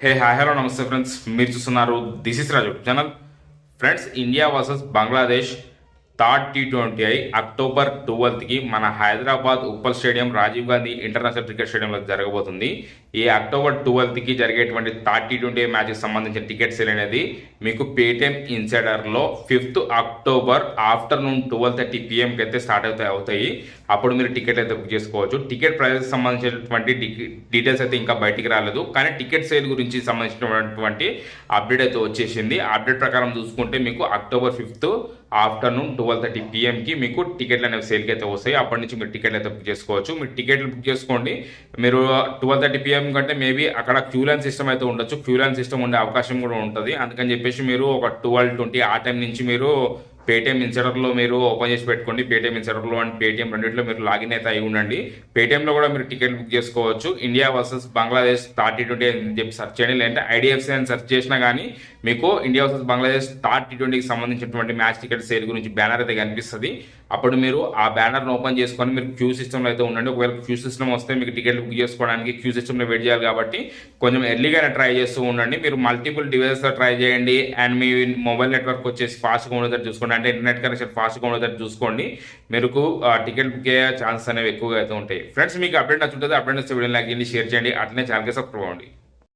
Hi hello నమస్తే friends, మీరు చూస్తున్నారు this is Raju channel. Friends, India versus Bangladesh third T20 October 12కి మన Hyderabad Uppal stadium, Rajiv Gandhi international cricket స్టేడియంలో జరగబోతుంది. ఈ అక్టోబర్ 12కి జరిగేటువంటి థర్డ్ T20 మ్యాచ్కి సంబంధించిన టికెట్ సేల్ అనేది మీకు పేటిఎం ఇన్సైడర్లో 5th అక్టోబర్ ఆఫ్టర్నూన్ 12:30 PM అయితే స్టార్ట్ అవుతాయి. అప్పుడు మీరు టికెట్ అయితే బుక్ చేసుకోవచ్చు. టికెట్ ప్రైస్కి సంబంధించినటువంటి డీటెయిల్స్ అయితే ఇంకా బయటికి రాలేదు, కానీ టికెట్ సేల్ గురించి సంబంధించినటువంటి అప్డేట్ అయితే వచ్చేసింది. అప్డేట్ ప్రకారం చూసుకుంటే మీకు అక్టోబర్ 5th ఆఫ్టర్నూన్ 12:30 PMకి మీకు టికెట్లు అనేవి సేల్కి అయితే వస్తాయి. అప్పటి నుంచి మీరు టికెట్లు అయితే బుక్ చేసుకోవచ్చు. మీరు టికెట్లు బుక్ చేసుకోండి. మీరు 12:30 PM కంటే మేబీ అక్కడ క్యూ లైన్ సిస్టమ్ అయితే ఉండొచ్చు. క్యూ లైన్ సిస్టమ్ ఉండే అవకాశం కూడా ఉంటుంది. అందుకని చెప్పేసి మీరు ఒక 12:20 ఆ టైం నుంచి మీరు పేటిఎం ఇన్సైడర్లో మీరు ఓపెన్ చేసి పెట్టుకోండి. పేటిఎం ఇన్సైడర్లో అండ్ పేటిఎం రెండింటిలో మీరు లాగిన్ అయితే అయి ఉండండి. పేటిఎంలో కూడా మీరు టికెట్ బుక్ చేసుకోవచ్చు. India versus Bangladesh third T20 అని చెప్పి సెర్చ్ చేయండి, లేదంటే IDFC అని సెర్చ్ చేసినా కానీ మీకు ఇండియా వర్సెస్ బంగ్లాదేశ్ థర్డ్ T20కి సంబంధించినటువంటి మ్యాచ్ టికెట్ సేల్ గురించి బ్యానర్ అయితే కనిపిస్తుంది. అప్పుడు మీరు ఆ బ్యానర్ను ఓపెన్ చేసుకొని మీరు క్యూ సిస్టంలో అయితే ఉండండి. ఒకవేళ క్యూ సిస్టమ్ వస్తే మీకు టికెట్ బుక్ చేసుకోవడానికి క్యూ సిస్టంలో వెయిట్ చేయాలి కాబట్టి కొంచెం ఎర్లీగానే ట్రై చేస్తూ ఉండండి. మీరు మల్టిపుల్ డివైసెస్లో ట్రై చేయండి అండ్ మీ మొబైల్ నెట్వర్క్ వచ్చేసి ఫాస్ట్గా ఉండేటట్టు చూసుకోండి, అంటే ఇంటర్నెట్ కనెక్షన్ ఫాస్ట్గా ఉండేటట్టు చూసుకోండి. మీరు టికెట్ బుక్ అయ్యే ఛాన్సెస్ అనేవి ఎక్కువగా అయితే ఉంటాయి. ఫ్రెండ్స్, మీకు అప్డేట్ నచ్చుంటుంది. అప్డేట్ నచ్చితే వీడియో లైక్ చేయండి, షేర్ చేయండి, అట్లనే ఛానల్కి సబ్స్క్రైబ్ అవ్వండి.